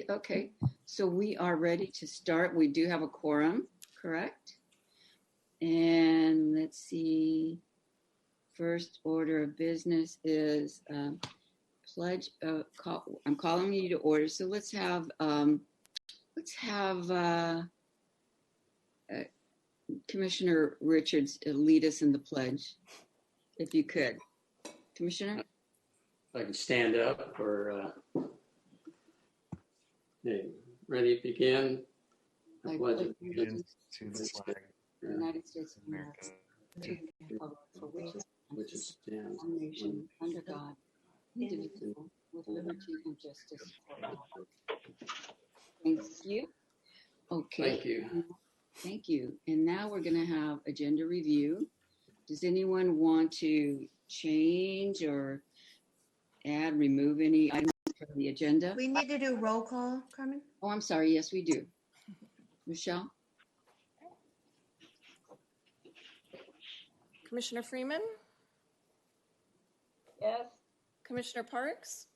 Okay, so we are ready to start. We do have a quorum, correct? And let's see, first order of business is pledge. I'm calling you to order. So let's have Commissioner Richards lead us in the pledge, if you could. Commissioner? If I can stand up or ready to begin. I pledge allegiance to the flag of the United States of America, to the republic for which it stands, one nation, under God, indivisible, with liberty and justice for all. Thank you. Okay. Thank you. Thank you. And now we're going to have agenda review. Does anyone want to change or add, remove any items from the agenda? We need to do roll call, Carmen. Oh, I'm sorry. Yes, we do. Michelle? Commissioner Freeman? Yes. Commissioner Parks?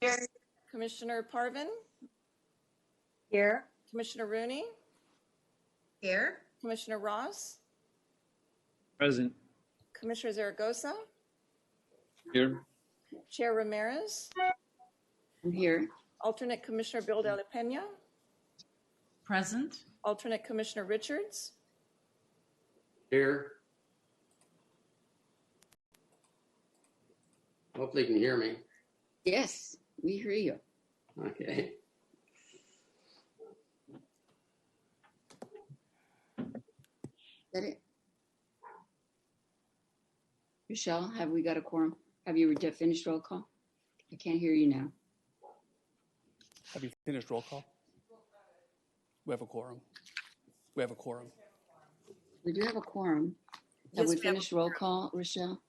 Here. Commissioner Parvin? Here. Commissioner Rooney? Here. Commissioner Ross? Present. Commissioner Zaragoza? Here. Chair Ramirez? I'm here. Alternate Commissioner Bill de la Pena? Present. Alternate Commissioner Richards? Here. Hopefully you can hear me. Yes, we hear you. Okay. Is that it? Michelle, have we got a quorum? Have you finished roll call? I can't hear you now. Have you finished roll call? We have a quorum. We have a quorum. We do have a quorum. Have Yes, we we have finished roll call, Rochelle?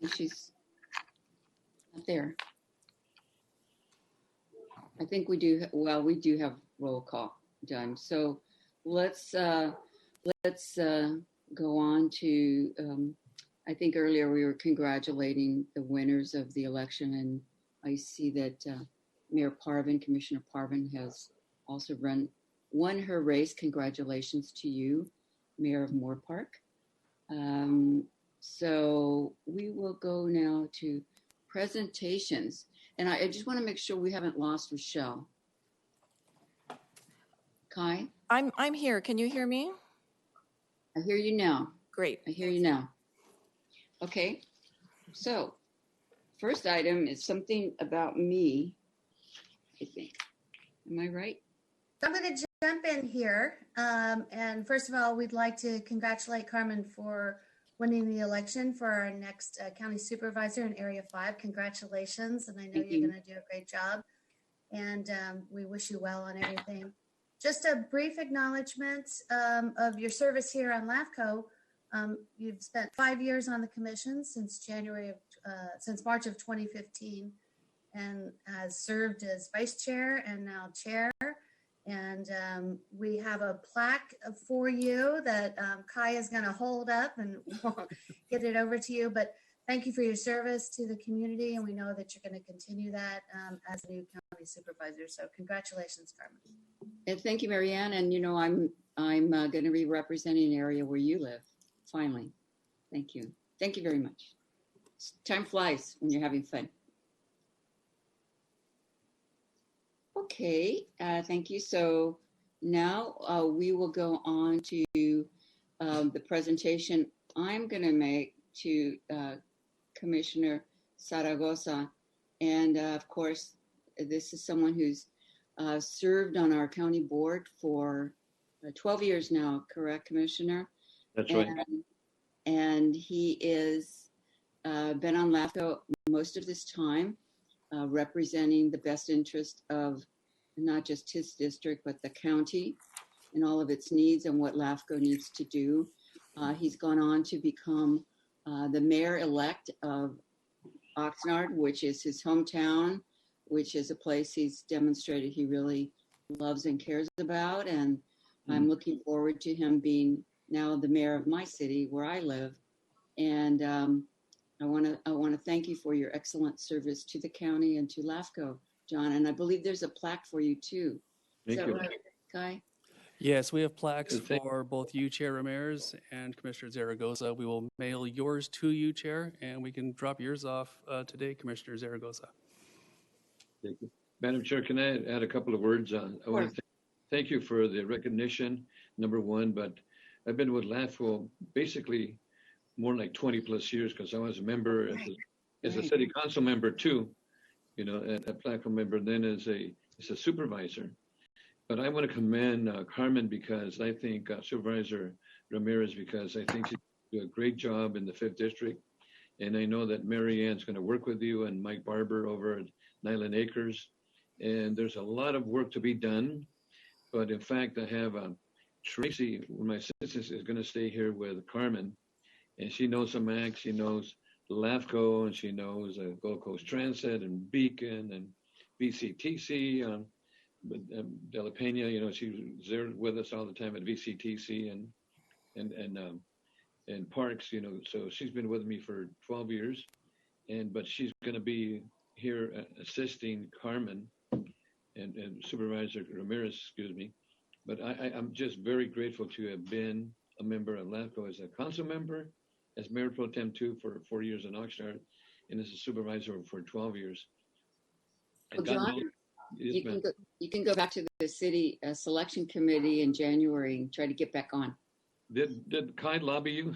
And she's not there. I think we do. Well, we do have roll call done. So let's go on to. I think earlier we were congratulating the winners of the election, and I see that Mayor Parvin, Commissioner Parvin, has also won her race. Congratulations to you, Mayor of Moore Park. So we will go now to presentations. And I just want to make sure we haven't lost Rochelle. Kai? I'm here. Can you hear me? I hear you now. Great. I hear you now. Okay. So first item is something about me, I think. Am I right? I'm going to jump in here. And first of all, we'd like to congratulate Carmen for winning the election for our next county supervisor in Area 5. Congratulations. And I know you're going to do a great job. And we wish you well on everything. Just a brief acknowledgement of your service here on LAFCo. You've spent 5 years on the commission since March of 2015, and has served as vice chair and now chair. And we have a plaque for you that Kai is going to hold up and get it over to you. But thank you for your service to the community, and we know that you're going to continue that as a new county supervisor. So congratulations, Carmen. And thank you, Marianne. And I'm going to be representing an area where you live. Finally, thank you. Thank you very much. Time flies when you're having fun. Okay, thank you. So now we will go on to the presentation I'm going to make to Commissioner Zaragoza. And of course, this is someone who's served on our county board for 12 years now, correct, Commissioner? That's right. And he is been on LAFCo most of this time, representing the best interest of not just his district, but the county and all of its needs and what LAFCo needs to do. He's gone on to become the mayor-elect of Oxnard, which is his hometown, which is a place he's demonstrated he really loves and cares about. And I'm looking forward to him being now the mayor of my city where I live. And I want to thank you for your excellent service to the county and to LAFCO John. And I believe there's a plaque for you too. Is Thank that you. right, Guy? Yes, we have plaques Thank- for both you, Chair Ramirez, and Commissioner Zaragoza. We will mail yours to you, Chair, and we can drop yours off today, Commissioner Zaragoza. Thank you. Madam Chair, can I add a couple of words? I want to thank you for the recognition, number one, but I've been with LAFCo basically more like 20 plus years because I was a member as a city council member too, you know, a platform member, then as a supervisor. But I want to commend Carmen because I think Supervisor Ramirez, because I think she did a great job in the 5th District. And I know that Mary Ann's going to work with you and Mike Barber over at Nyland Acres. And there's a lot of work to be done. But in fact, I have Tracy, my sister, is going to stay here with Carmen. And she knows some acts, she knows LAFCo, and she knows Gold Coast Transit and Beacon and VCTC. But De La Pena, you know, she's there with us all the time at VCTC and Parks, you know. So she's been with me for 12 years, but she's going to be here assisting Carmen and Supervisor Ramirez, excuse me. But I'm just very grateful to have been a member of LAFCo as a council member, as Mayor Pro Tem 2 for 4 years in Oxnard, and as a supervisor for 12 years. Well, John, you can go back to the city selection committee in January and try to get back on. Did Kai lobby you?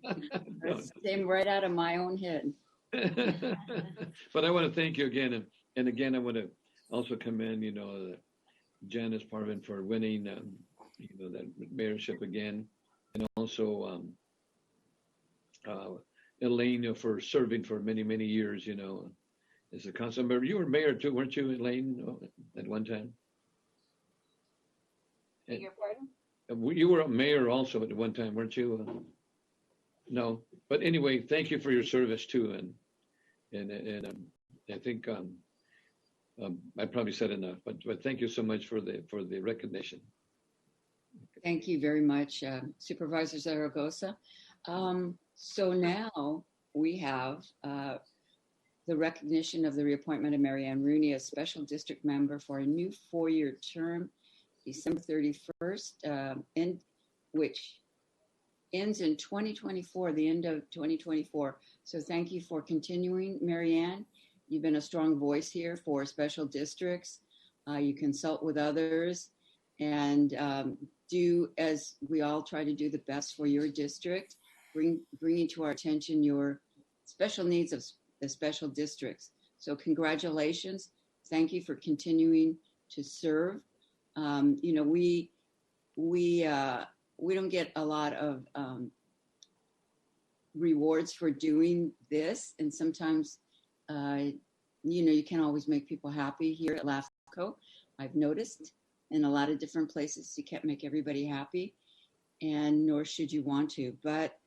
That came right out of my own head. But I want to thank you again, and again I want to also commend, you know, Janice Parvin for winning, you know, that mayorship again, and also Elaine, you know, for serving for many years, you know, as a council member. You were mayor too, weren't you, Elaine, at one time? Beg your pardon? You were a mayor also at one time, weren't you? No, but anyway, thank you for your service too, and I think I probably said enough, but thank you so much for the recognition. Thank you very much, Supervisor Zaragoza. So now we have the recognition of the reappointment of Mary Ann Rooney as Special District Member for a new 4-year term, December 31st, which ends in 2024, the end of 2024. So thank you for continuing, Mary Ann. You've been a strong voice here for special districts. You consult with others and do as we all try to do the best for your district, bringing to our attention your special needs of the special districts. So congratulations. Thank you for continuing to serve. You know, we don't get a lot of rewards for doing this. And sometimes, you know, you can't always make people happy here at LAFCo. I've noticed in a lot of different places, you can't make everybody happy, and nor should you want to. But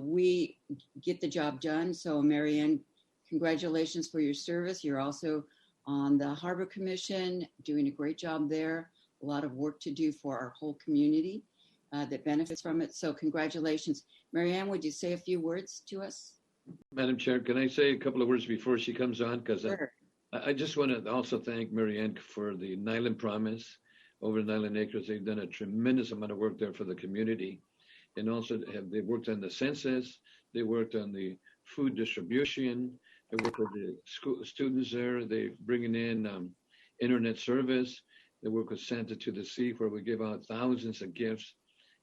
we get the job done. So Mary Ann, congratulations for your service. You're also on the Harbor Commission, doing a great job there. A lot of work to do for our whole community that benefits from it. So congratulations. Mary Ann, would you say a few words to us? Madam Chair, can I say a couple of words before she comes on? Because Sure. I just want to also thank Mary Ann for the Nyland Promise over Nyland Acres. They've done a tremendous amount of work there for the community. And also they worked on the census. They worked on the food distribution. They work with the school students there. They bringing in internet service. They work with Santa to the Sea, where we give out thousands of gifts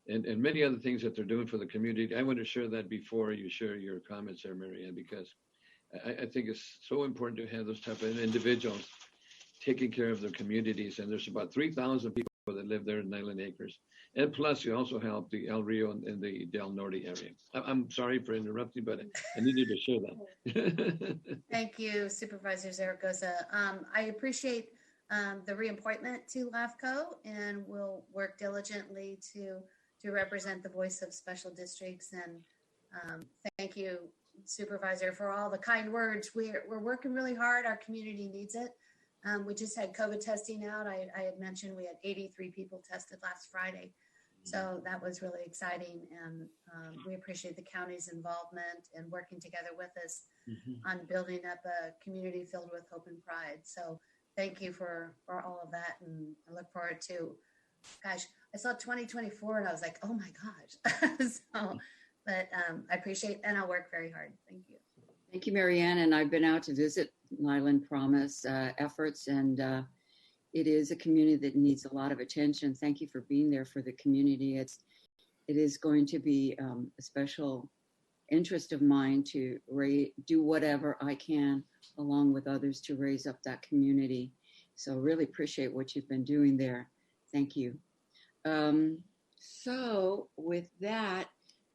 and many other things that they're doing for the community. I want to share that before you share your comments there, Mary Ann, because I think it's so important to have those type of individuals taking care of their communities. And there's about 3,000 people that live there in Nyland Acres. And plus, you also help the El Rio and the Del Norte area. I'm sorry for interrupting, but I needed to share that. Thank you, Supervisor Zaragoza. I appreciate the reappointment to LAFCo, and we'll work diligently to represent the voice of special districts. And thank you, Supervisor, for all the kind words. We're working really hard. Our community needs it. We just had COVID testing out. I had mentioned we had 83 people tested last Friday. So that was really exciting, and we appreciate the county's involvement and working together with us on building up a community filled with hope and pride. So thank you for all of that, and I look forward to, gosh, I saw 2024 and I was like, oh my gosh. But I appreciate, and I'll work very hard. Thank you. Thank you, Marianne. And I've been out to visit Nyland Promise efforts, and it is a community that needs a lot of attention. Thank you for being there for the community. It is going to be a special interest of mine to do whatever I can along with others to raise up that community. So really appreciate what you've been doing there. Thank you. So with that,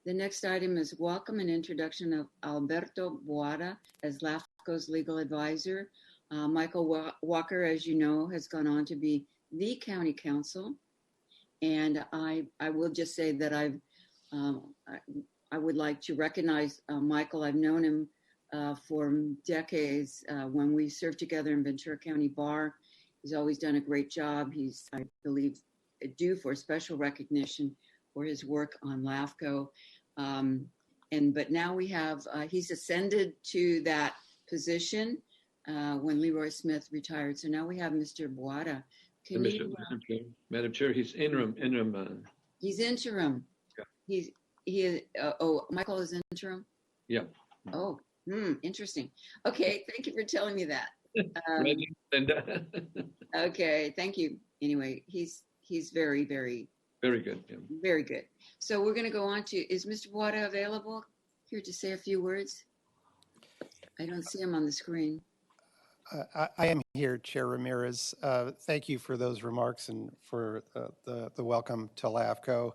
the next item is welcome and introduction of Alberto Boada as LAFCo's legal advisor. Michael Walker, as you know, has gone on to be the county counsel. And I will just say that I would like to recognize Michael. I've known him for decades when we served together in Ventura County Bar. He's always done a great job. He's, I believe, due for special recognition for his work on LAFCo. But now we have, he's ascended to that position when Leroy Smith retired. So now we have Mr. Boada. Madam Chair, he's interim. He's interim. Yeah. Michael is interim? Yeah. Oh, interesting. Okay, thank you for telling me that. Okay, thank you. Anyway, he's very, very good. Yeah. Very good. So we're going to go on to, is Mr. Boada available here to say a few words? I don't see him on the screen. I am here, Chair Ramirez. Thank you for those remarks and for the welcome to LAFCo.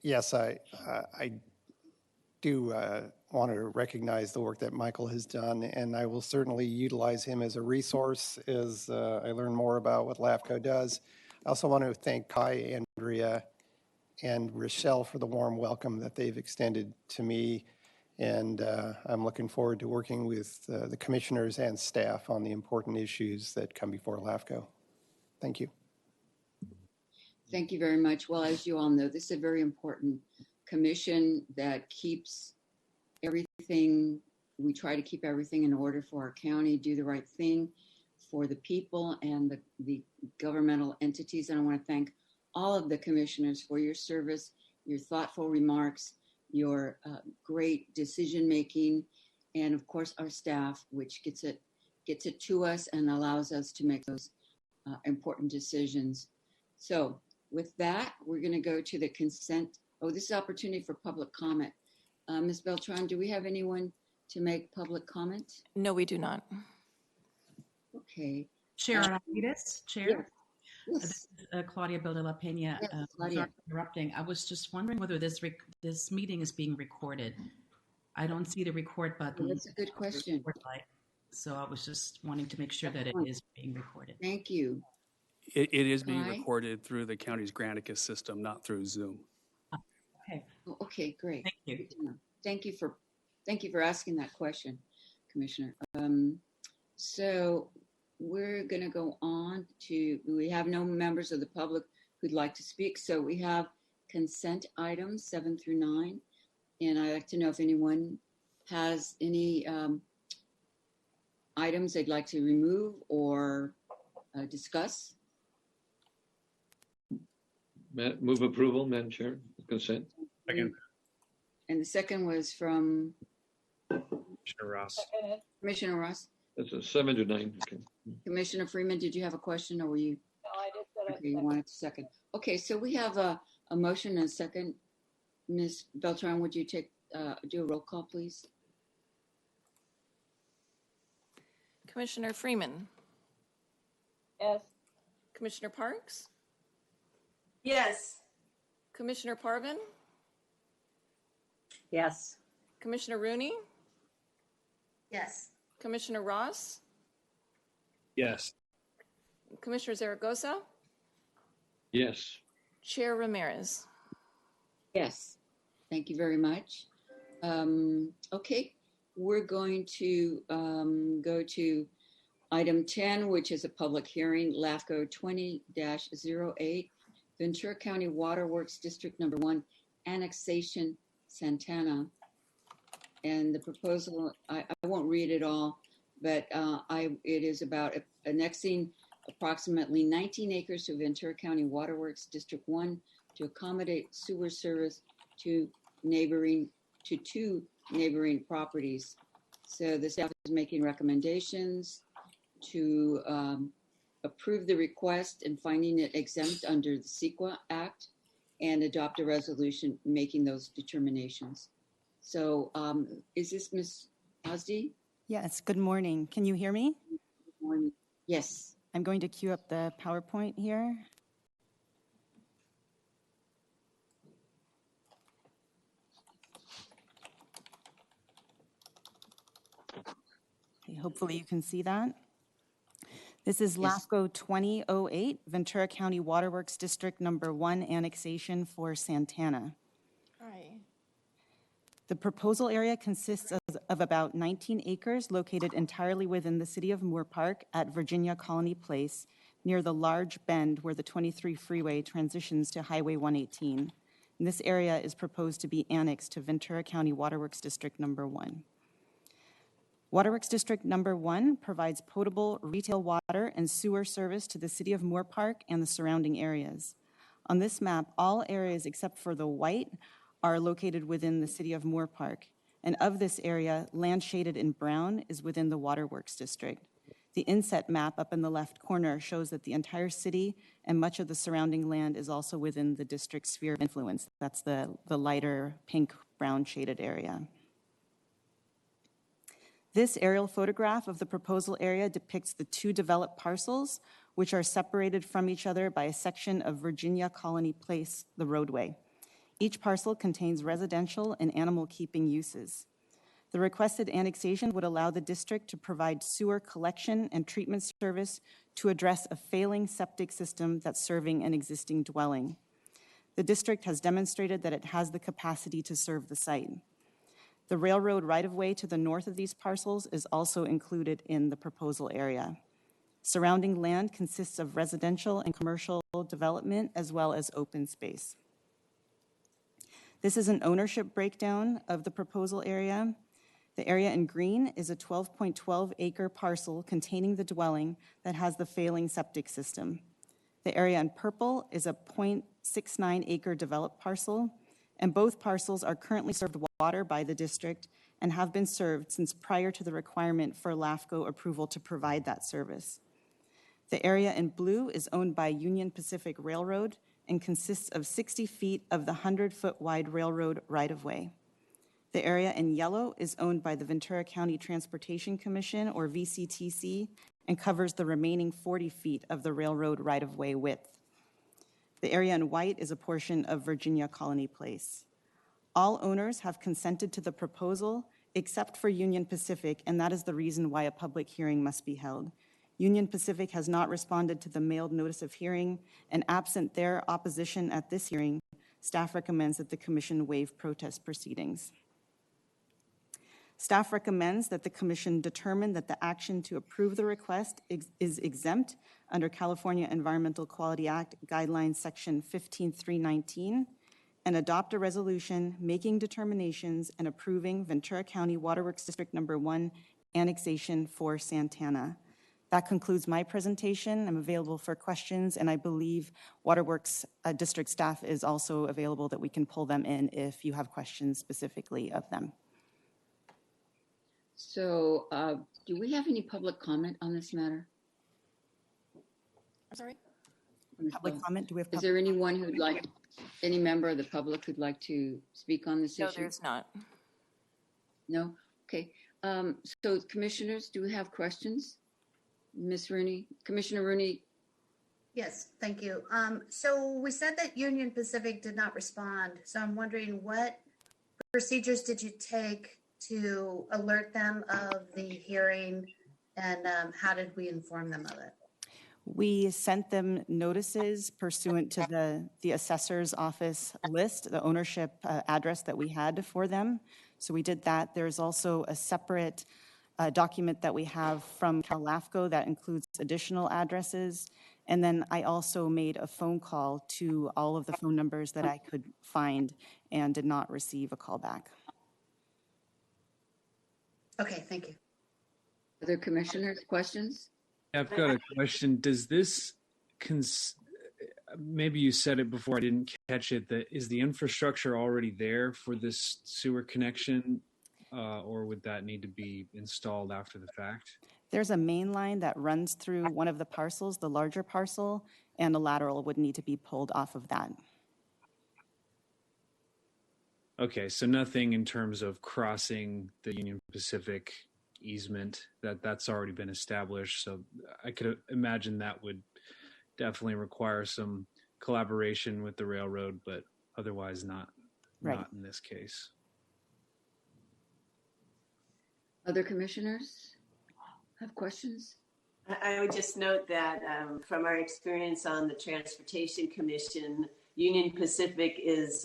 Yes, I do want to recognize the work that Michael has done, and I will certainly utilize him as a resource as I learn more about what LAFCo does. I also want to thank Kai, Andrea, and Rochelle for the warm welcome that they've extended to me. And I'm looking forward to working with the commissioners and staff on the important issues that come before LAFCo. Thank you. Thank you very much. Well, as you all know, this is a very important commission that keeps everything, we try to keep everything in order for our county, do the right thing for the people and the governmental entities. And I want to thank all of the commissioners for your service, your thoughtful remarks, your great decision-making, and of course our staff, which gets it to us and allows us to make those important decisions. So with that, we're going to go to the consent. Oh, this is opportunity for public comment. Ms. Beltran, do we have anyone to make public comment? No, we do not. Okay. Chair Ramirez, Chair. Yes. This is Claudia Belda La Pena. Yes, Claudia. Sorry for interrupting. I was just wondering whether this meeting is being recorded. I don't see the record button. Well, that's a good question. So I was just wanting to make sure that it is being recorded. Thank you. It is being Kai? recorded through the county's Granicus system, not through Zoom. Okay. Oh, okay, great. Thank you. Good to know. Thank you for asking that question, Commissioner. So we're going to go on to, we have no members of the public who'd like to speak. So we have consent items 7 through 9. And I'd like to know if anyone has any items they'd like to remove or discuss. Move approval, Madam Chair. Consent. Second. And the second was from Commissioner Ross. Commissioner Ross. That's a 7 to 9. Okay. Commissioner Freeman, did you have a question or were you? No, I just said Okay, you wanted a second. Okay, so we have a motion and a second. Ms. Beltran, would you do a roll call, please? Commissioner Freeman, yes. Commissioner Parks, Yes. Commissioner Parvin, Yes. Commissioner Rooney, Yes. Commissioner Ross, Yes. Commissioner Zaragoza, Yes. Chair Ramirez. Yes, thank you very much. Okay, we're going to go to item 10, which is a public hearing, LAFCo 20-08, Ventura County Waterworks District Number 1, Annexation Santana. And the proposal, I won't read it all, but it is about annexing approximately 19 acres to Ventura County Waterworks District 1 to accommodate sewer service to two neighboring properties. So the staff is making recommendations to approve the request and finding it exempt under the CEQA Act and adopt a resolution making those determinations. So is this Ms. Osdi? Yes, good morning. Can you hear me? Good morning. Yes. I'm going to queue up the PowerPoint here. Okay, hopefully you can see that. This is Yes. LAFCo 2008, Ventura County Waterworks District Number 1 annexation for Santana. Hi. The proposal area consists of about 19 acres located entirely within the city of Moore Park at Virginia Colony Place, near the large bend where the 23 freeway transitions to Highway 118. And this area is proposed to be annexed to Ventura County Waterworks District Number 1. Waterworks District Number 1 provides potable retail water and sewer service to the city of Moore Park and the surrounding areas. On this map, all areas except for the white are located within the city of Moore Park. And of this area, land shaded in brown is within the Waterworks District. The inset map up in the left corner shows that the entire city and much of the surrounding land is also within the district's sphere of influence. That's the lighter pink brown shaded area. This aerial photograph of the proposal area depicts the two developed parcels, which are separated from each other by a section of Virginia Colony Place, the roadway. Each parcel contains residential and animal keeping uses. The requested annexation would allow the district to provide sewer collection and treatment service to address a failing septic system that's serving an existing dwelling. The district has demonstrated that it has the capacity to serve the site. The railroad right-of-way to the north of these parcels is also included in the proposal area. Surrounding land consists of residential and commercial development as well as open space. This is an ownership breakdown of the proposal area. The area in green is a 12.12 acre parcel containing the dwelling that has the failing septic system. The area in purple is a 0.69 acre developed parcel, and both parcels are currently served water by the district and have been served since prior to the requirement for LAFCo approval to provide that service. The area in blue is owned by Union Pacific Railroad and consists of 60 feet of the 100-foot wide railroad right-of-way. The area in yellow is owned by the Ventura County Transportation Commission, or VCTC, and covers the remaining 40 feet of the railroad right-of-way width. The area in white is a portion of Virginia Colony Place. All owners have consented to the proposal except for Union Pacific, and that is the reason why a public hearing must be held. Union Pacific has not responded to the mailed notice of hearing, and absent their opposition at this hearing, staff recommends that the commission waive protest proceedings. Staff recommends that the commission determine that the action to approve the request is exempt under California Environmental Quality Act Guidelines Section 15319 and adopt a resolution making determinations and approving Ventura County Waterworks District Number 1 annexation for Santana. That concludes my presentation. I'm available for questions, and I believe Waterworks district staff is also available that we can pull them in if you have questions specifically of them. So do we have any public comment on this matter? I'm sorry? Public comment? Do we have Is there anyone who'd like, any member of the public who'd like to speak on this No, issue? there's not. No? Okay. So commissioners, do we have questions? Ms. Rooney, Commissioner Rooney? Yes, thank you. So we said that Union Pacific did not respond. So I'm wondering, what procedures did you take to alert them of the hearing, and how did we inform them of it? We sent them notices pursuant to the assessor's office list, the ownership address that we had for them. So we did that. There's also a separate document that we have from LAFCo that includes additional addresses. And then I also made a phone call to all of the phone numbers that I could find and did not receive a call back. Okay, thank you. Other commissioners, questions? I've got a question. Does this, maybe you said it before, I didn't catch it, that is the infrastructure already there for this sewer connection? Or would that need to be installed after the fact? There's a main line that runs through one of the parcels, the larger parcel, and a lateral would need to be pulled off of that. Okay, so nothing in terms of crossing the Union Pacific easement, that's already been established. So I could imagine that would definitely require some collaboration with the railroad, but otherwise not in this case. Other commissioners have questions? I would just note that from our experience on the Transportation Commission, Union Pacific is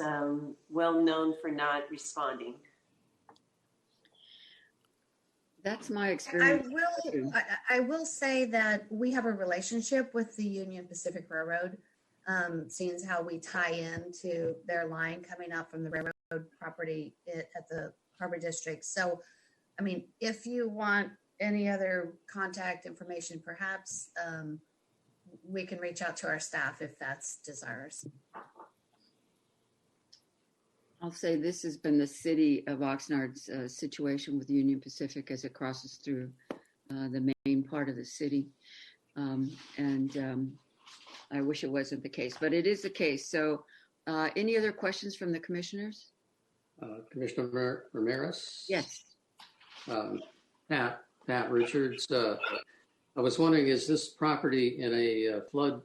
well known for not responding. That's my experience. I will say that we have a relationship with the Union Pacific Railroad, seeing as how we tie into their line coming up from the railroad property at the Harbor District. So, I mean, if you want any other contact information, perhaps we can reach out to our staff if that's desirous. I'll say this has been the city of Oxnard's situation with Union Pacific as it crosses through the main part of the city. I wish it wasn't the case, but it is the case. So any other questions from the commissioners? Commissioner Ramirez? Yes. Pat Richards. I was wondering, is this property in a flood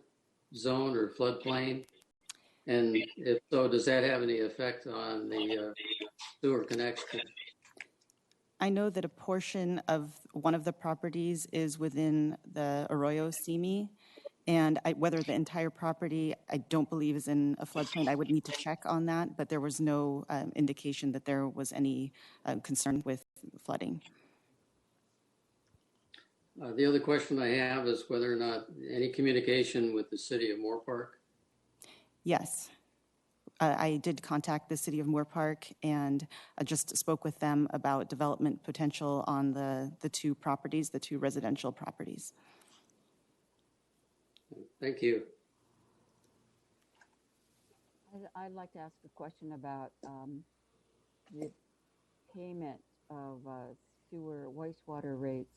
zone or floodplain? And if so, does that have any effect on the sewer connection? I know that a portion of one of the properties is within the Arroyo Simi, and whether the entire property, I don't believe is in a floodplain. I would need to check on that, but there was no indication that there was any concern with flooding. The other question I have is whether or not any communication with the city of Moore Park. Yes. I did contact the city of Moore Park and just spoke with them about development potential on the two properties, the two residential properties. Thank you. I'd like to ask a question about the payment of sewer wastewater rates.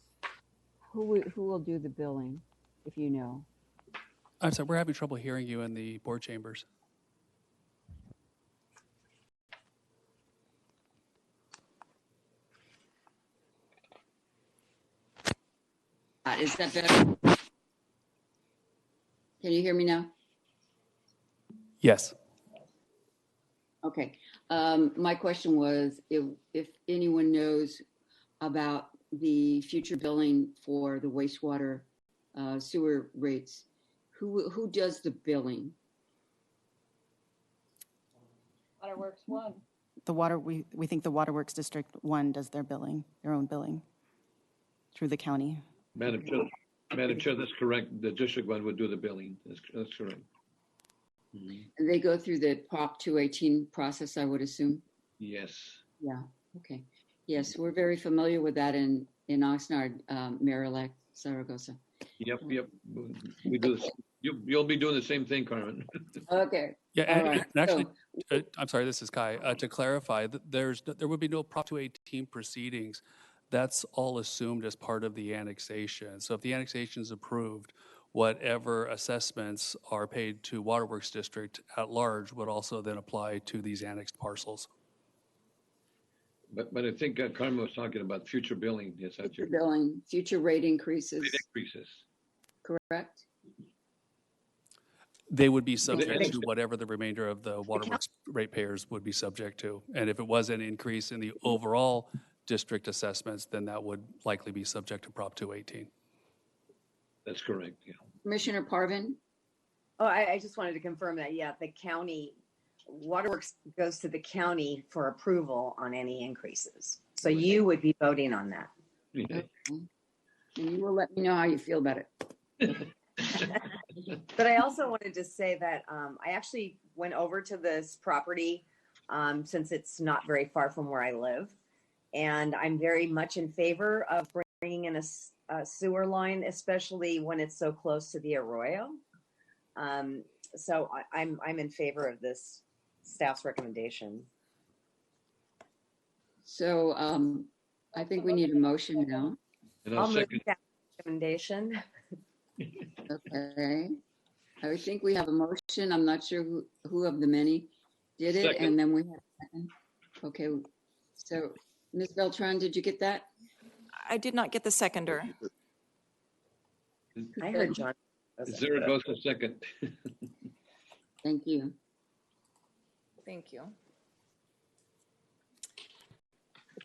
Who will do the billing, if you know? I'm sorry, we're having trouble hearing you in the board chambers. Is that better? Can you hear me now? Yes. Okay. My question was if anyone knows about the future billing for the wastewater sewer rates, who does the billing? Waterworks 1. We think the Waterworks District 1 does their own billing through the county. Madam Chair, that's correct. The District 1 would do the billing. That's correct. And they go through the Prop 218 process, I would assume? Yes. Yeah, okay. Yes, we're very familiar with that in Oxnard, Mayor-elect Zaragoza. Yep. We do. You'll be doing the same thing, Carmen. Okay. Yeah, All right. and actually, I'm sorry, this is Kai. To clarify, there would be no Prop 218 proceedings. That's all assumed as part of the annexation. So if the annexation is approved, whatever assessments are paid to Waterworks District at large would also then apply to these annexed parcels. But I think Carmen was talking about future billing. Yes, that's Future billing, future rate increases. Rate increases. Correct? They would be subject to whatever the remainder of the Waterworks ratepayers would be subject to. And if it was an increase in the overall district assessments, then that would likely be subject to Prop 218. That's correct, yeah. Commissioner Parvin? Oh, I just wanted to confirm that, yeah, the county, Waterworks goes to the county for approval on any increases. So you would be voting on that. Okay. And you will let me know how you feel about it. But I also wanted to say that I actually went over to this property since it's not very far from where I live. And I'm very much in favor of bringing in a sewer line, especially when it's so close to the arroyo. So I'm in favor of this staff's recommendation. So I think we need a motion now. And I'll I'll move second. that recommendation. Okay. I think we have a motion. I'm not sure who of the many did it. Second. And then we have a second. Okay. So Ms. Beltran, did you get that? I did not get the seconder. I heard John. Zaragoza second. Thank you. Thank you.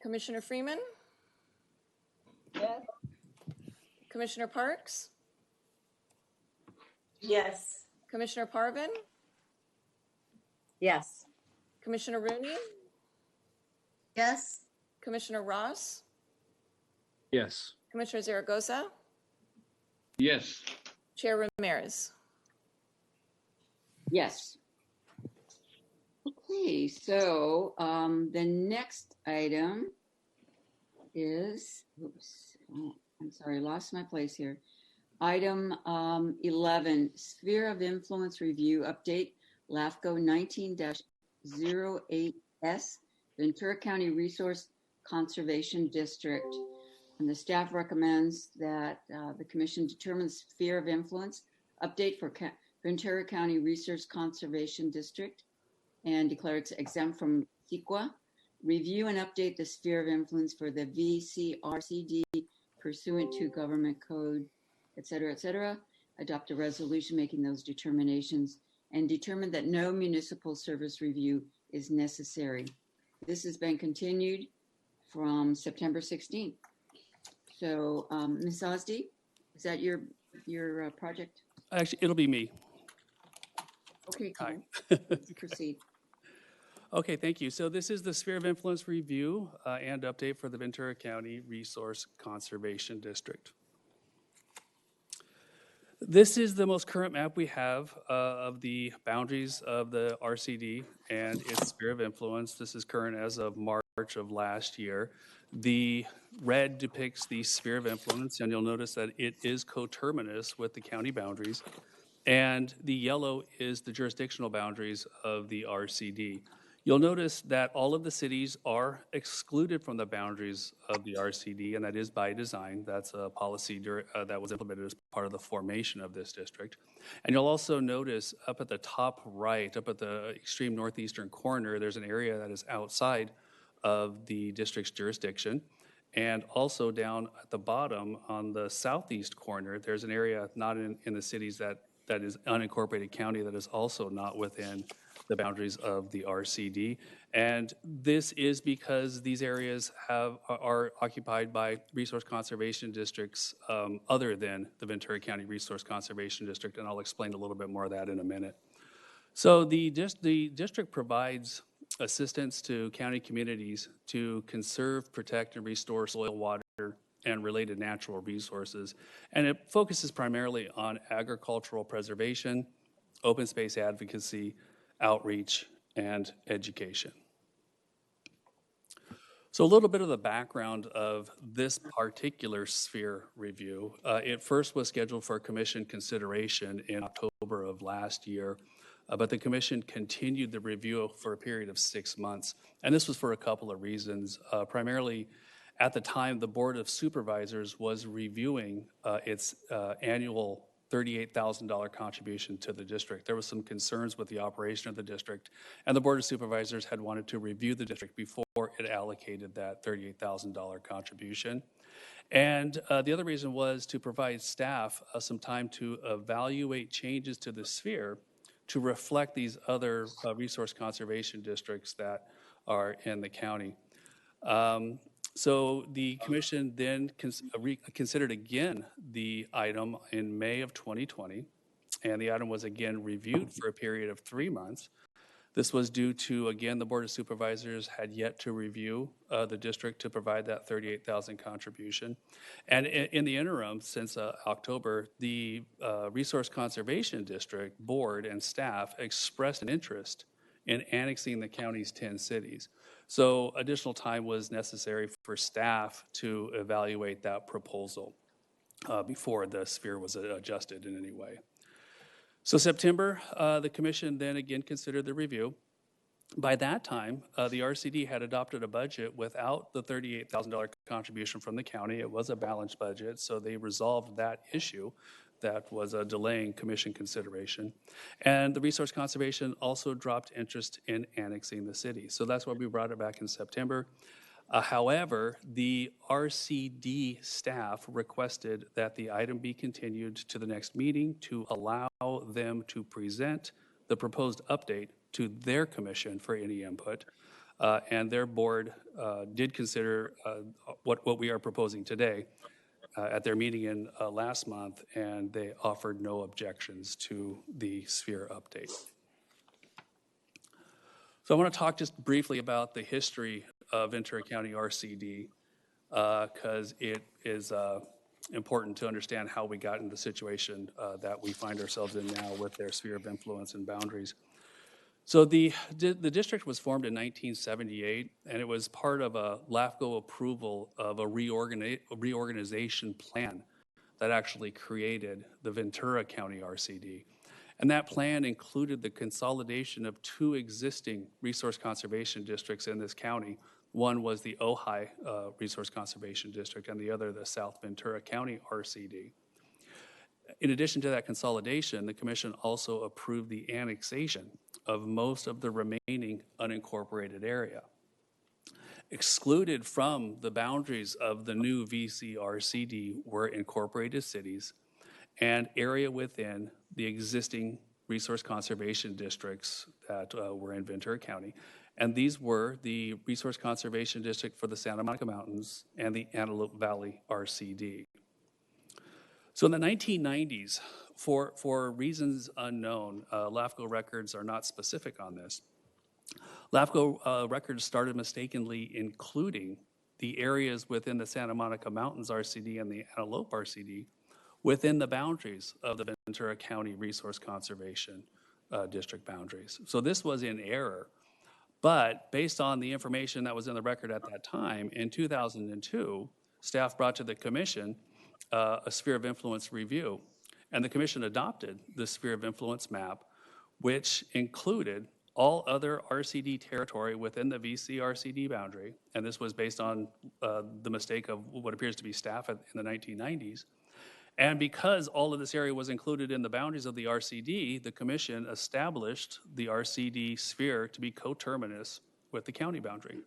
Commissioner Freeman? Yes. Commissioner Parks? Yes. Commissioner Parvin? Yes. Commissioner Rooney? Yes. Commissioner Ross? Yes. Commissioner Zaragoza? Yes. Chair Ramirez? Yes. Okay, so the next item is, oops, oh, I'm sorry, lost my place here. Item 11, Sphere of Influence Review Update, LAFCo 19-08S, Ventura County Resource Conservation District. And the staff recommends that the commission determine the sphere of influence update for Ventura County Resource Conservation District and declare it's exempt from CEQA. Review and update the sphere of influence for the VCRCD pursuant to government code, et cetera, adopt a resolution making those determinations, and determine that no municipal service review is necessary. This has been continued from September 16th. So, Ms. Osdi, is that your project? Actually, it'll be me. Okay, Hi. cool. Let's proceed. Okay, thank you. So this is the Sphere of Influence Review and Update for the Ventura County Resource Conservation District. This is the most current map we have of the boundaries of the RCD and its sphere of influence. This is current as of March of last year. The red depicts the sphere of influence, and you'll notice that it is coterminous with the county boundaries. And the yellow is the jurisdictional boundaries of the RCD. You'll notice that all of the cities are excluded from the boundaries of the RCD, and that is by design. That's a policy that was implemented as part of the formation of this district. And you'll also notice up at the top right, up at the extreme northeastern corner, there's an area that is outside of the district's jurisdiction. And also down at the bottom on the southeast corner, there's an area not in the cities that is unincorporated county that is also not within the boundaries of the RCD. And this is because these areas are occupied by resource conservation districts other than the Ventura County Resource Conservation District, and I'll explain a little bit more of that in a minute. So the district provides assistance to county communities to conserve, protect, and restore soil, water, and related natural resources. And it focuses primarily on agricultural preservation, open space advocacy, outreach, and education. So a little bit of the background of this particular sphere review. It first was scheduled for commission consideration in October of last year, but the commission continued the review for a period of 6 months. And this was for a couple of reasons. Primarily, at the time, the Board of Supervisors was reviewing its annual $38,000 contribution to the district. There was some concerns with the operation of the district, and the Board of Supervisors had wanted to review the district before it allocated that $38,000 contribution. And the other reason was to provide staff some time to evaluate changes to the sphere to reflect these other resource conservation districts that are in the county. So the commission then considered again the item in May of 2020, and the item was again reviewed for a period of 3 months. This was due to, again, the Board of Supervisors had yet to review the district to provide that 38,000 contribution. And in the interim, since October, the Resource Conservation District Board and staff expressed an interest in annexing the county's 10 cities. So additional time was necessary for staff to evaluate that proposal before the sphere was adjusted in any way. So September, the commission then again considered the review. By that time, the RCD had adopted a budget without the $38,000 contribution from the county. It was a balanced budget, so they resolved that issue that was delaying commission consideration. And the Resource Conservation also dropped interest in annexing the city. So that's why we brought it back in September. However, the RCD staff requested that the item be continued to the next meeting to allow them to present the proposed update to their commission for any input. And their board did consider what we are proposing today at their meeting in last month, and they offered no objections to the sphere update. So I want to talk just briefly about the history of Ventura County RCD, because it is important to understand how we got in the situation that we find ourselves in now with their sphere of influence and boundaries. So the district was formed in 1978, and it was part of a LAFCo approval of a reorganization plan that actually created the Ventura County RCD. And that plan included the consolidation of two existing resource conservation districts in this county. One was the Ojai Resource Conservation District, and the other the South Ventura County RCD. In addition to that consolidation, the commission also approved the annexation of most of the remaining unincorporated area. Excluded from the boundaries of the new VCRCD were incorporated cities and area within the existing resource conservation districts that were in Ventura County. And these were the Resource Conservation District for the Santa Monica Mountains and the Antelope Valley RCD. So in the 1990s, for reasons unknown, LAFCo records are not specific on this. LAFCo records started mistakenly including the areas within the Santa Monica Mountains RCD and the Antelope RCD within the boundaries of the Ventura County Resource Conservation District boundaries. So this was in error. But based on the information that was in the record at that time, in 2002, staff brought to the commission a sphere of influence review. And the commission adopted the sphere of influence map, which included all other RCD territory within the VCRCD boundary. And this was based on the mistake of what appears to be staff in the 1990s. And because all of this area was included in the boundaries of the RCD, the commission established the RCD sphere to be coterminous with the county boundary.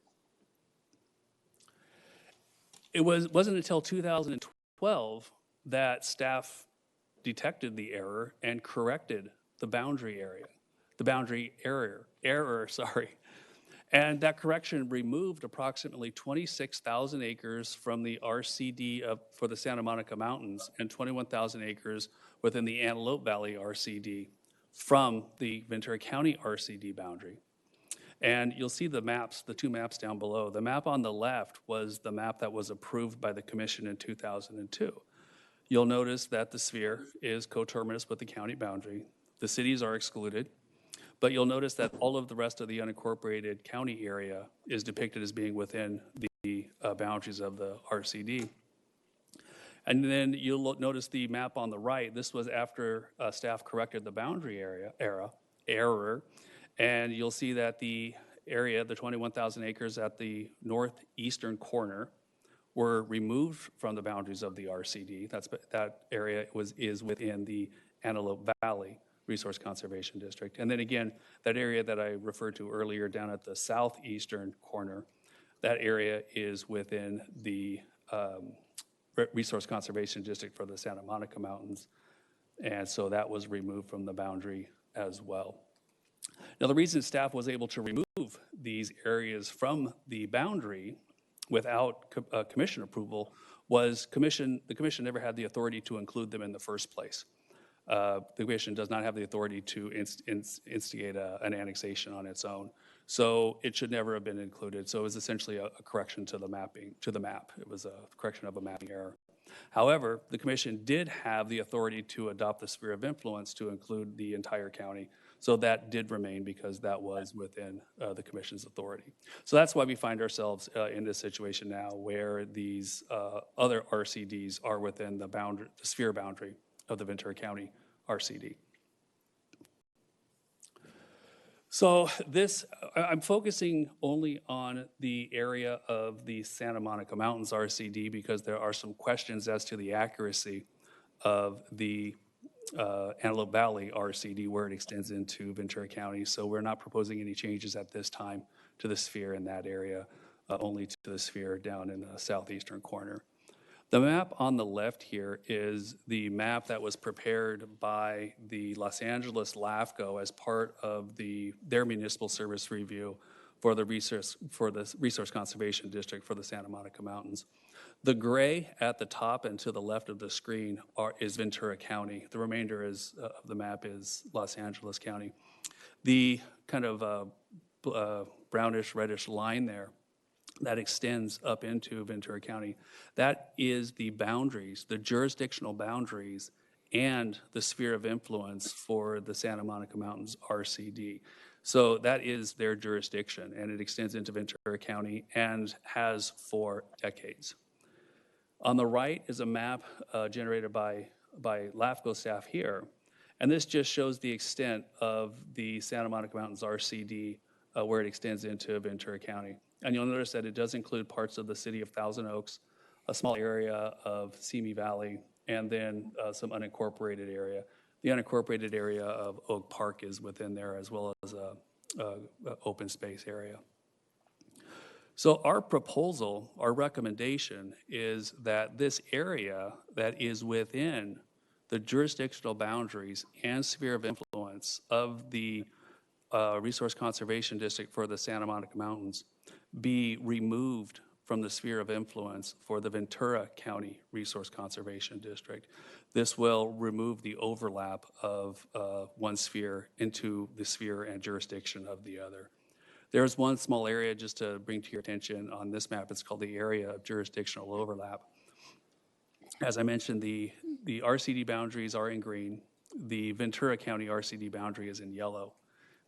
It wasn't until 2012 that staff detected the error and corrected the boundary error. And that correction removed approximately 26,000 acres from the RCD for the Santa Monica Mountains and 21,000 acres within the Antelope Valley RCD from the Ventura County RCD boundary. And you'll see the maps, the two maps down below. The map on the left was the map that was approved by the commission in 2002. You'll notice that the sphere is coterminous with the county boundary. The cities are excluded. But you'll notice that all of the rest of the unincorporated county area is depicted as being within the boundaries of the RCD. And then you'll notice the map on the right. This was after staff corrected the boundary error. And you'll see that the area, the 21,000 acres at the northeastern corner, were removed from the boundaries of the RCD. That area is within the Antelope Valley Resource Conservation District. And then again, that area that I referred to earlier down at the southeastern corner, that area is within the Resource Conservation District for the Santa Monica Mountains. And so that was removed from the boundary as well. Now, the reason staff was able to remove these areas from the boundary without commission approval was the commission never had the authority to include them in the first place. the commission does not have the authority to instigate an annexation on its own. So it should never have been included. So it was essentially a correction to the map. It was a correction of a mapping error. However, the commission did have the authority to adopt the sphere of influence to include the entire county. So that did remain because that was within the commission's authority. So that's why we find ourselves in this situation now where these other RCDs are within the sphere boundary of the Ventura County RCD. So this, I'm focusing only on the area of the Santa Monica Mountains RCD because there are some questions as to the accuracy of the Antelope Valley RCD where it extends into Ventura County. So we're not proposing any changes at this time to the sphere in that area, only to the sphere down in the southeastern corner. The map on the left here is the map that was prepared by the Los Angeles LAFCo as part of their municipal service review for the Resource Conservation District for the Santa Monica Mountains. The gray at the top and to the left of the screen is Ventura County. The remainder of the map is Los Angeles County. The kind of brownish reddish line there that extends up into Ventura County, that is the boundaries, the jurisdictional boundaries and the sphere of influence for the Santa Monica Mountains RCD. So that is their jurisdiction, and it extends into Ventura County and has for decades. On the right is a map generated by LAFCo staff here, and this just shows the extent of the Santa Monica Mountains RCD where it extends into Ventura County. And you'll notice that it does include parts of the city of Thousand Oaks, a small area of Simi Valley, and then some unincorporated area. The unincorporated area of Oak Park is within there, as well as a open space area. So our proposal, our recommendation is that this area that is within the jurisdictional boundaries and sphere of influence of the Resource Conservation District for the Santa Monica Mountains be removed from the sphere of influence for the Ventura County Resource Conservation District. This will remove the overlap of one sphere into the sphere and jurisdiction of the other. There's one small area just to bring to your attention on this map. It's called the area of jurisdictional overlap. As I mentioned, the RCD boundaries are in green. The Ventura County RCD boundary is in yellow.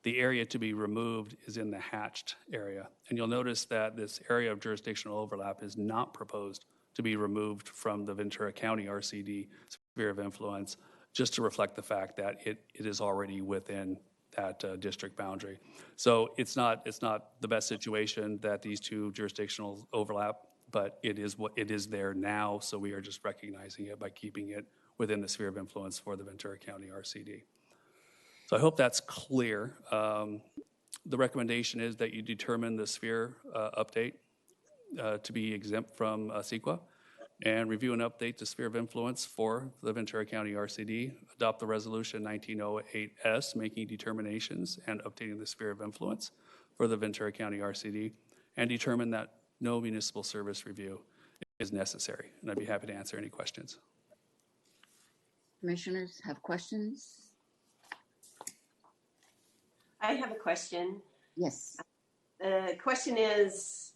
The area to be removed is in the hatched area. And you'll notice that this area of jurisdictional overlap is not proposed to be removed from the Ventura County RCD sphere of influence, just to reflect the fact that it is already within that district boundary. So it's not the best situation that these two jurisdictional overlap, but it is what it is there now. So we are just recognizing it by keeping it within the sphere of influence for the Ventura County RCD. So I hope that's clear. The recommendation is that you determine the sphere update to be exempt from CEQA and review and update the sphere of influence for the Ventura County RCD, adopt the resolution 1908S, making determinations and updating the sphere of influence for the Ventura County RCD, and determine that no municipal service review is necessary. And I'd be happy to answer any questions. Commissioners have questions? I have a question. Yes. The question is,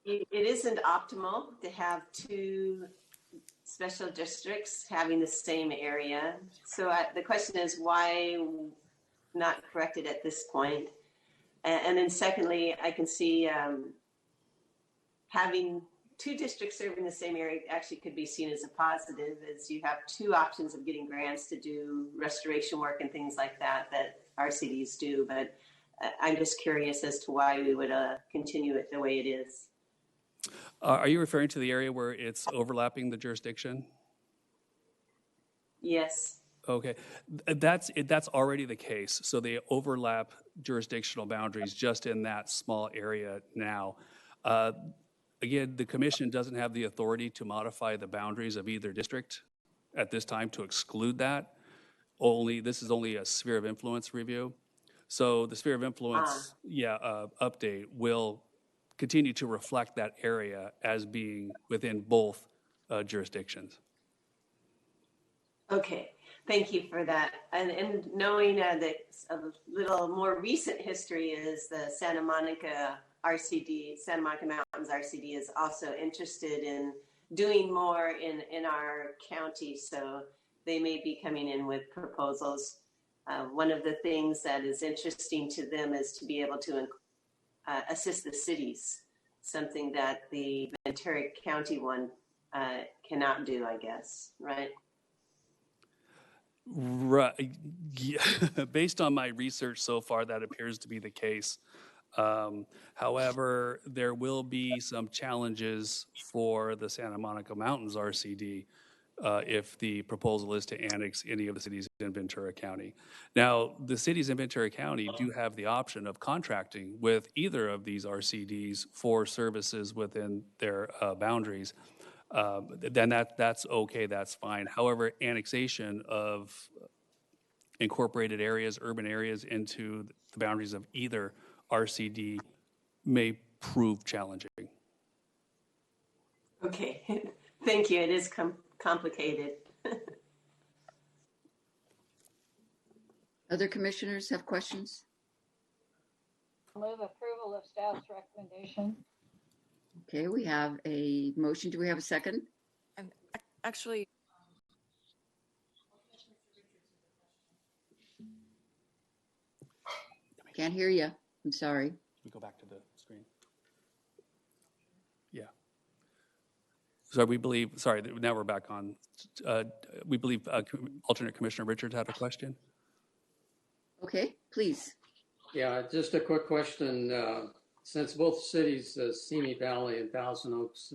it isn't optimal to have two special districts having the same area. So the question is, why not correct it at this point? And then secondly, I can see having two districts serving the same area actually could be seen as a positive, as you have two options of getting grants to do restoration work and things like that RCDs do. But I'm just curious as to why we would continue it the way it is. Are you referring to the area where it's overlapping the jurisdiction? Yes. Okay, that's already the case. So they overlap jurisdictional boundaries just in that small area now. Again, the commission doesn't have the authority to modify the boundaries of either district at this time to exclude that. This is only a sphere of influence review. So the sphere of influence, update will continue to reflect that area as being within both jurisdictions. Okay. Thank you for that. And knowing that a little more recent history is the Santa Monica RCD, Santa Monica Mountains RCD is also interested in doing more in our county. So they may be coming in with proposals. One of the things that is interesting to them is to be able to assist the cities, something that the Ventura County one cannot do, I guess, right? Right. Yeah. Based on my research so far, that appears to be the case. However, there will be some challenges for the Santa Monica Mountains RCD if the proposal is to annex any of the cities in Ventura County. Now, the cities in Ventura County do have the option of contracting with either of these RCDs for services within their boundaries. Then that's okay, that's fine. However, annexation of incorporated areas, urban areas into the boundaries of either RCD may prove challenging. Okay, thank you. It is complicated. Other commissioners have questions? Move approval of staff's recommendation. Okay, we have a motion. Do we have a second? Actually, Can't hear you. I'm sorry. We go back to the screen. Yeah. So we believe, sorry, now we're back on. We believe alternate Commissioner Richards had a question. Okay, please. Yeah, just a quick question. Since both cities, Simi Valley and Thousand Oaks,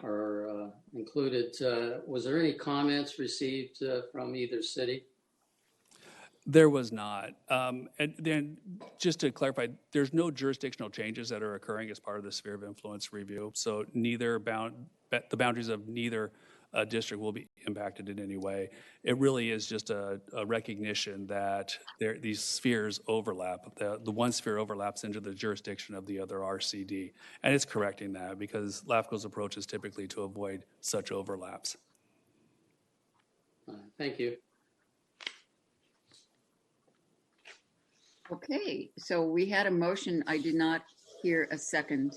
are included, was there any comments received from either city? There was not. And then just to clarify, there's no jurisdictional changes that are occurring as part of the sphere of influence review. So the boundaries of neither district will be impacted in any way. It really is just a recognition that these spheres overlap. The one sphere overlaps into the jurisdiction of the other RCD. And it's correcting that because LAFCo's approach is typically to avoid such overlaps. Thank you. Okay, so we had a motion. I did not hear a second.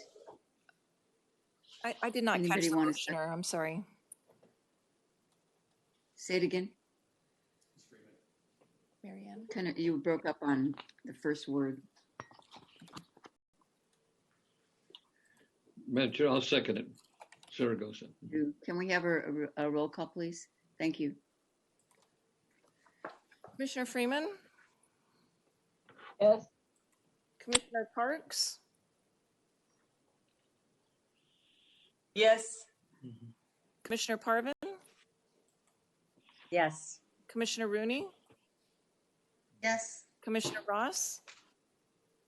I did not catch Anybody the want to motioner. I'm sorry. Say it again. Marianne. Kind of, you broke up on the first word. Madam Chair, I'll second it. Zaragoza. Can we have a roll call, please? Thank you. Commissioner Freeman, Yes. Commissioner Parks, Yes. Commissioner Parvin, Yes. Commissioner Rooney, Yes. Commissioner Ross,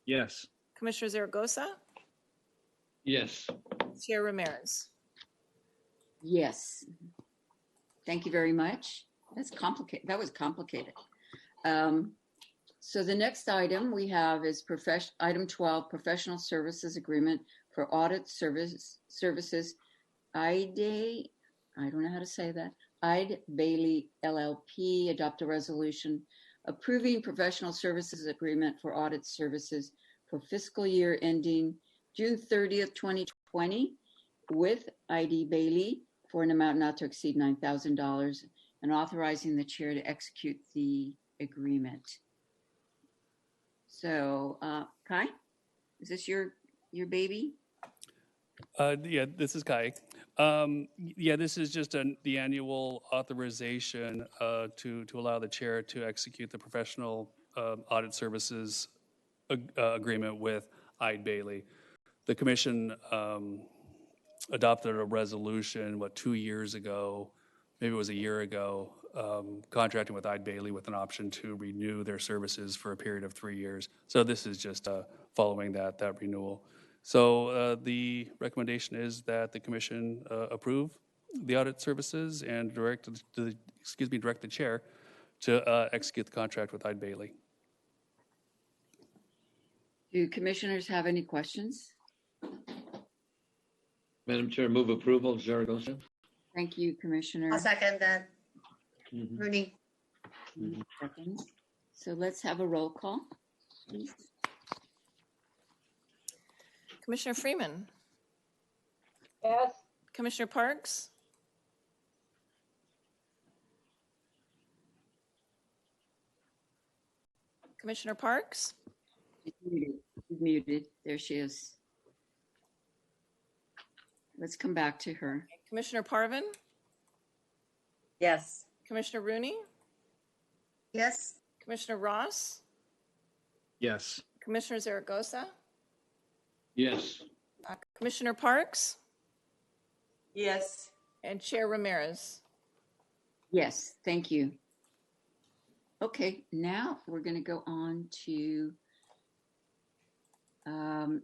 Yes. Commissioner Zaragoza, Yes. Chair Ramirez. Yes. Thank you very much. That's complicated. That was complicated. So the next item we have is item 12, professional services agreement for audit services. I don't know how to say that. Eide Bailey LLP adopt a resolution approving professional services agreement for audit services for fiscal year ending June 30th, 2020 with Eide Bailey for an amount not to exceed $9,000 and authorizing the chair to execute the agreement. So, Kai, is this your baby? Yeah, this is Kai. Yeah, this is just the annual authorization to allow the chair to execute the professional audit services agreement with Eide Bailey. The commission adopted a resolution, 2 years ago, maybe it was a year ago, contracting with Eide Bailey with an option to renew their services for a period of 3 years. So this is just following that renewal. So the recommendation is that the commission approve the audit services and direct the chair to execute the contract with Eide Bailey. Do commissioners have any questions? Madam Chair, move approval. Zaragoza. Thank you, Commissioner. I'll second that. Rooney. Second. So let's have a roll call, please. Commissioner Freeman, Yes. Commissioner Parks, Commissioner Parks, She's muted. She's muted. There she is. Let's come back to her. Commissioner Parvin, Yes. Commissioner Rooney, Yes. Commissioner Ross, Yes. Commissioner Zaragoza, Yes. Commissioner Parks, Yes. and Chair Ramirez. Yes, thank you. Okay, now we're going to go on to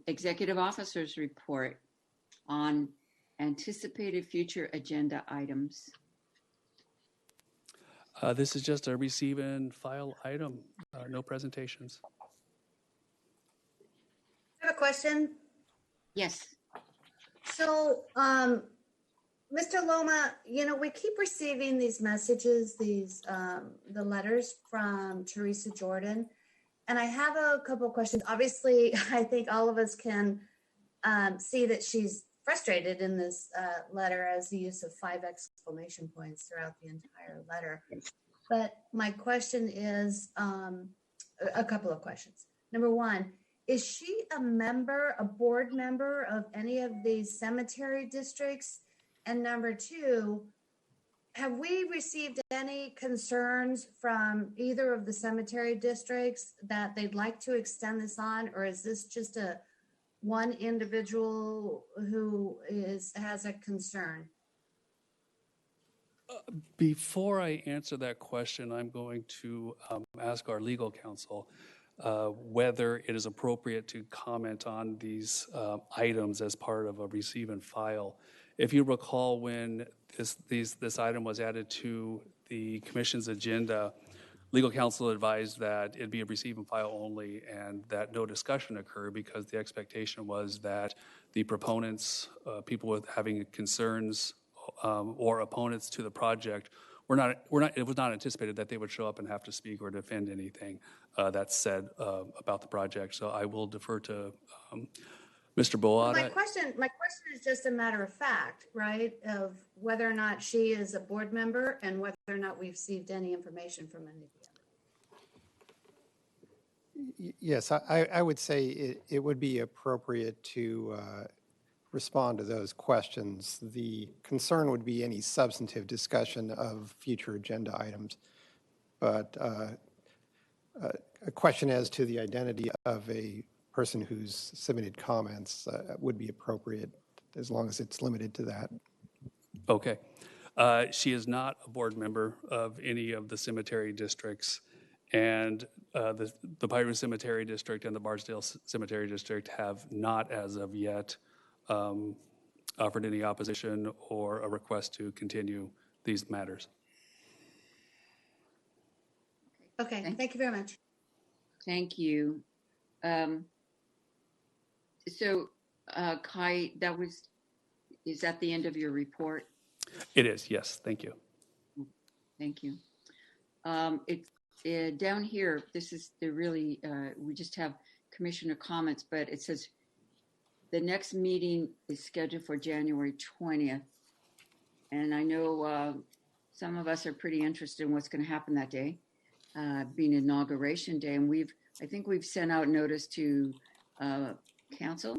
Executive Officers Report on anticipated future agenda items. This is just a receive and file item, no presentations. I have a question. Yes. So, Mr. Loma, we keep receiving these messages, the letters from Teresa Jordan, and I have a couple of questions. Obviously, I think all of us can see that she's frustrated in this letter as the use of 5 exclamation points throughout the entire letter. But my question is a couple of questions. Number one, is she a board member of any of these cemetery districts? And number two, have we received any concerns from either of the cemetery districts that they'd like to extend this on, or is this just one individual who has a concern? Before I answer that question, I'm going to ask our legal counsel whether it is appropriate to comment on these items as part of a receive and file. If you recall, when this item was added to the commission's agenda, legal counsel advised that it'd be a receive and file only and that no discussion occur because the expectation was that the proponents, people with having concerns or opponents to the project, it was not anticipated that they would show up and have to speak or defend anything that's said about the project. So I will defer to Mr. Boada. My question is just a matter of fact, right? Of whether or not she is a board member and whether or not we've received any information from any of the others. Yes, I would say it would be appropriate to respond to those questions. The concern would be any substantive discussion of future agenda items. But a question as to the identity of a person who's submitted comments would be appropriate as long as it's limited to that. Okay. She is not a board member of any of the cemetery districts, and the Piru Cemetery District and the Bardsdale Cemetery District have not, as of yet, offered any opposition or a request to continue these matters. Okay, thank you very much. Thank you. So, Kai, is that the end of your report? It is, yes. Thank you. Thank you. It's down here. This is we just have commissioner comments, but it says the next meeting is scheduled for January 20th. And I know some of us are pretty interested in what's going to happen that day, being Inauguration Day. And I think we've sent out notice to council,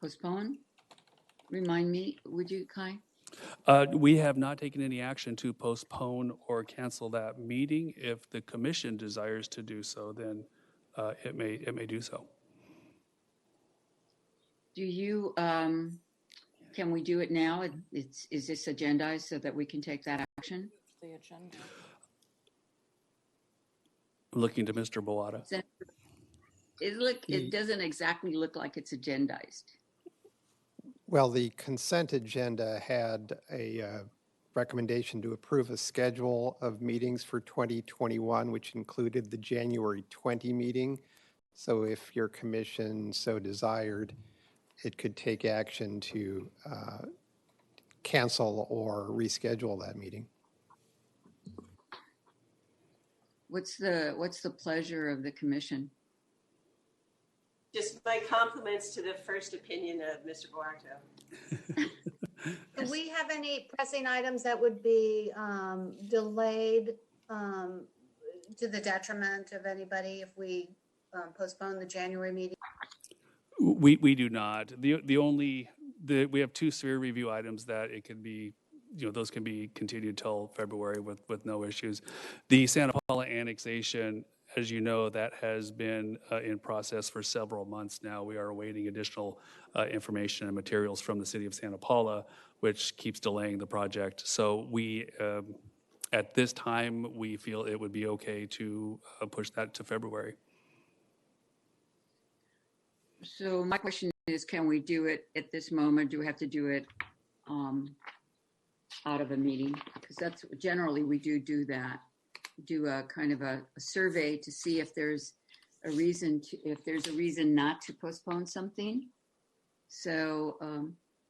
postpone. Remind me, would you, Kai? We have not taken any action to postpone or cancel that meeting. If the commission desires to do so, then it may do so. Do you, can we do it now? Is this agendized so that we can take that action? The agenda. Looking to Mr. Boada. It doesn't exactly look like it's agendized. Well, the consent agenda had a recommendation to approve a schedule of meetings for 2021, which included the January 20 meeting. So if your commission so desired, it could take action to cancel or reschedule that meeting. What's the pleasure of the commission? Just my compliments to the first opinion of Mr. Boarto. Do we have any pressing items that would be delayed to the detriment of anybody if we postpone the January meeting? We do not. We have two severe review items that it could be, those can be continued till February with no issues. The Santa Paula annexation, as you know, that has been in process for several months now. We are awaiting additional information and materials from the city of Santa Paula, which keeps delaying the project. So at this time, we feel it would be okay to push that to February. So my question is, can we do it at this moment? Do we have to do it out of a meeting? Because that's generally we do that. Do a kind of a survey to see if there's a reason not to postpone something. So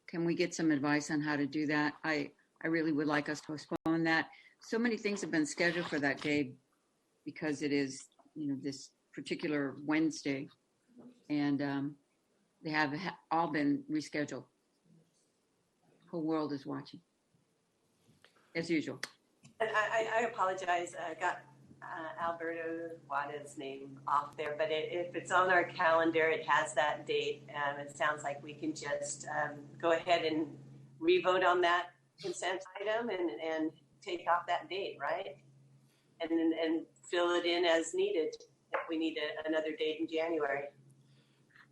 can we get some advice on how to do that? I really would like us to postpone that. So many things have been scheduled for that day because it is, this particular Wednesday, and they have all been rescheduled. Whole world is watching, as usual. And I apologize, I got Alberto Wada's name off there, but if it's on our calendar, it has that date. It sounds like we can just go ahead and re-vote on that consent item and take off that date, right? And fill it in as needed if we need another date in January.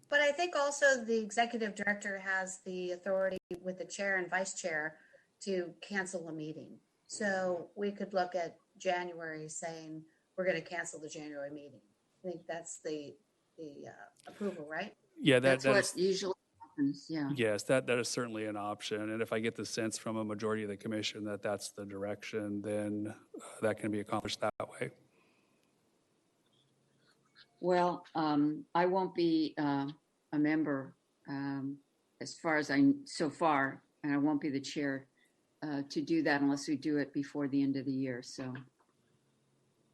But I think also the executive director has the authority with the chair and vice chair to cancel a meeting. So we could look at January saying we're going to cancel the January meeting. I think that's the approval, right? Yeah, that's what usually happens. Yeah. Yes, that is certainly an option. And if I get the sense from a majority of the commission that that's the direction, then that can be accomplished that way. Well, I won't be a member as far as so far, and I won't be the chair to do that unless we do it before the end of the year. So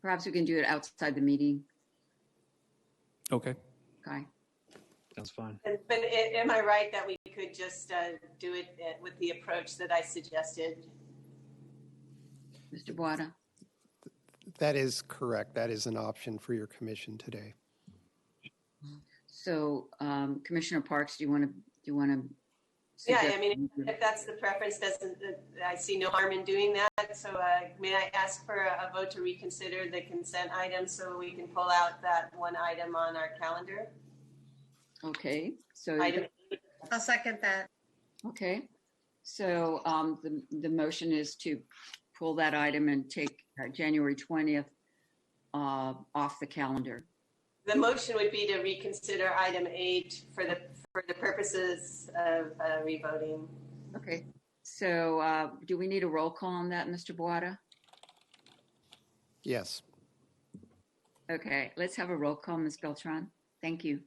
perhaps we can do it outside the meeting. Okay. Okay. Sounds fine. But am I right that we could just do it with the approach that I suggested? Mr. Boada? That is correct. That is an option for your commission today. So, Commissioner Parks, do you want to? Yeah, I mean, if that's the preference, I see no harm in doing that. So may I ask for a vote to reconsider the consent item so we can pull out that one item on our calendar? Okay. So I'll second that. Okay. So the motion is to pull that item and take January 20th off the calendar. The motion would be to reconsider item 8 for the purposes of revoting. Okay. So do we need a roll call on that, Mr. Boada? Yes. Okay. Let's have a roll call, Ms. Beltran. Thank you.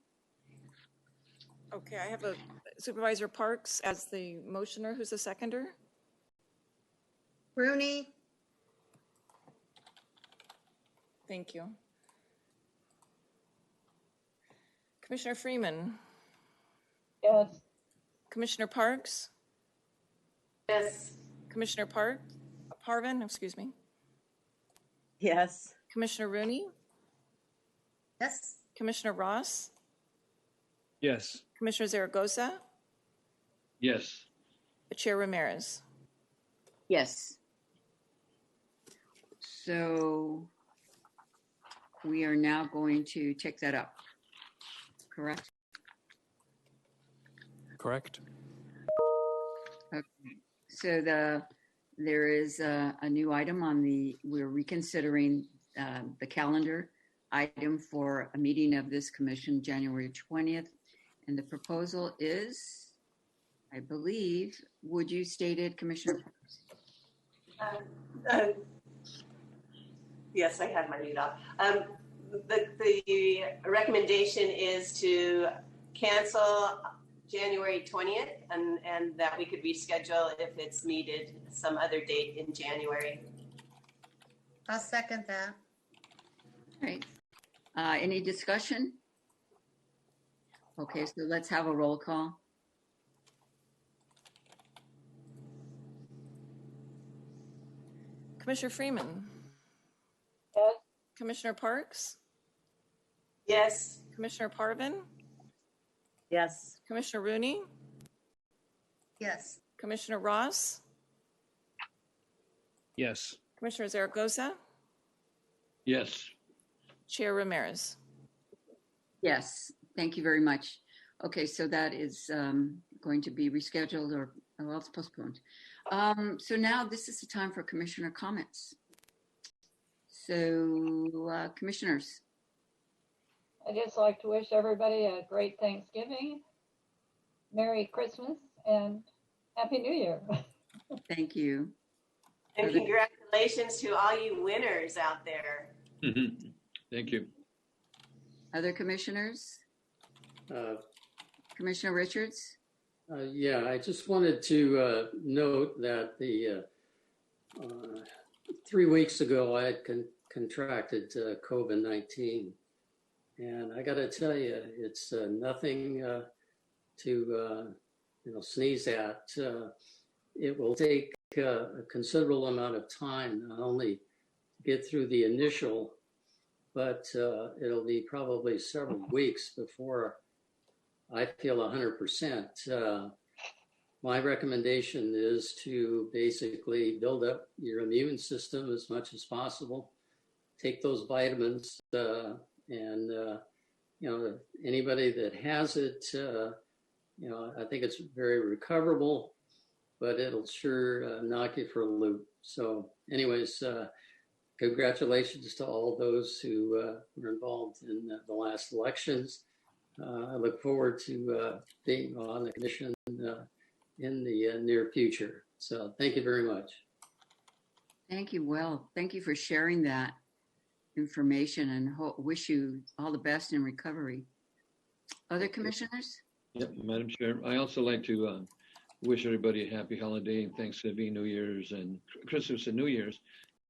Okay, I have a Supervisor Parks as the motioner. Who's the seconder? Rooney? Thank you. Commissioner Freeman? Yes. Commissioner Parks? Yes. Commissioner Parvin, excuse me. Yes. Commissioner Rooney? Yes. Commissioner Ross? Yes. Commissioner Zaragoza? Yes. Chair Ramirez? Yes. So we are now going to take that up, correct? Correct. Okay. So there is a new item we're reconsidering the calendar item for a meeting of this commission January 20th. And the proposal is, I believe, would you state it, Commissioner? Yes, I have my mute off. The recommendation is to cancel January 20th and that we could reschedule if it's needed some other date in January. I'll second that. right. Any discussion? Okay, so let's have a roll call. Commissioner Freeman, Yes. Commissioner Parks, Yes. Commissioner Parvin, Yes. Commissioner Rooney, Yes. Commissioner Ross, Yes. Commissioner Zaragoza, Yes. Chair Ramirez. Yes, thank you very much. Okay, so that is going to be rescheduled or, well, it's postponed. So now this is the time for commissioner comments. So commissioners. I'd just like to wish everybody a great Thanksgiving, Merry Christmas, and Happy New Year. Thank you. And congratulations to all you winners out there. Thank you. Other commissioners? Commissioner Richards? Yeah, I just wanted to note that the 3 weeks ago I had contracted COVID-19, and I got to tell you, it's nothing to sneeze at. It will take a considerable amount of time not only to get through the initial, but it'll be probably several weeks before I feel 100%. My recommendation is to basically build up your immune system as much as possible. Take those vitamins, and anybody that has it, I think it's very recoverable, but it'll sure knock you for a loop. So, anyways, congratulations to all those who were involved in the last elections. I look forward to being on the commission in the near future. So thank you very much. Thank you. Well, thank you for sharing that information, and wish you all the best in recovery. Other commissioners? Yep, Madam Chair. I also like to wish everybody a happy holiday and Thanksgiving, New Year's, and Christmas and New Year's.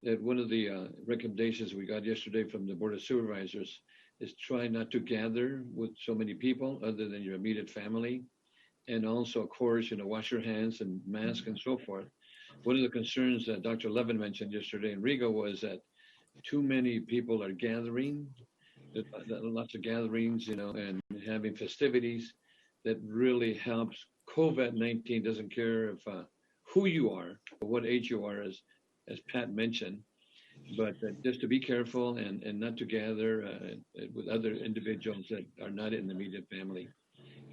That one of the recommendations we got yesterday from the Board of Supervisors is try not to gather with so many people other than your immediate family. And also, of course, wash your hands and mask and so forth. One of the concerns that Dr. Levin mentioned yesterday in Riga was that too many people are gathering, lots of gatherings, and having festivities that really helps. COVID-19 doesn't care if who you are or what age you are, as Pat mentioned. But just to be careful and not to gather with other individuals that are not in the immediate family.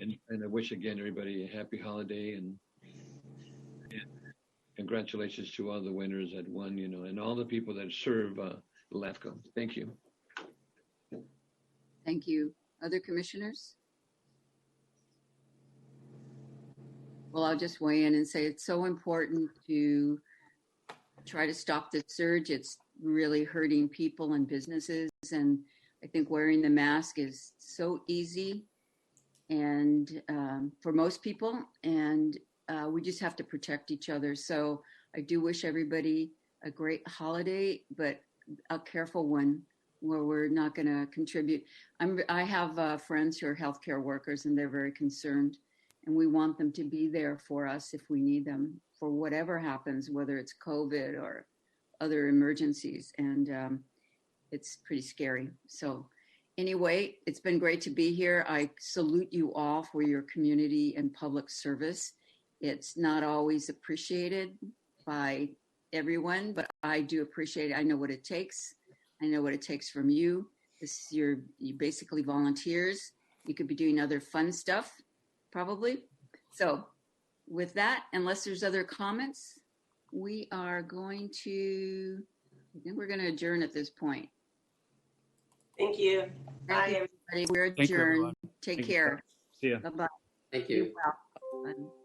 And I wish again everybody a happy holiday and congratulations to all the winners that won, and all the people that serve LAFCo. Thank you. Thank you. Other commissioners? Well, I'll just weigh in and say it's so important to try to stop the surge. It's really hurting people and businesses. And I think wearing the mask is so easy and for most people, and we just have to protect each other. So I do wish everybody a great holiday, but a careful one where we're not going to contribute. I have friends who are healthcare workers, and they're very concerned, and we want them to be there for us if we need them for whatever happens, whether it's COVID or other emergencies. And it's pretty scary. So anyway, it's been great to be here. I salute you all for your community and public service. It's not always appreciated by everyone, but I do appreciate it. I know what it takes. I know what it takes from you. You basically volunteers. You could be doing other fun stuff, probably. So with that, unless there's other comments, we are going to, I think we're going to adjourn at this point. Thank you. Thank you, everybody. We're adjourned. Take care. See ya. Bye-bye. Thank you. Be well. Bye.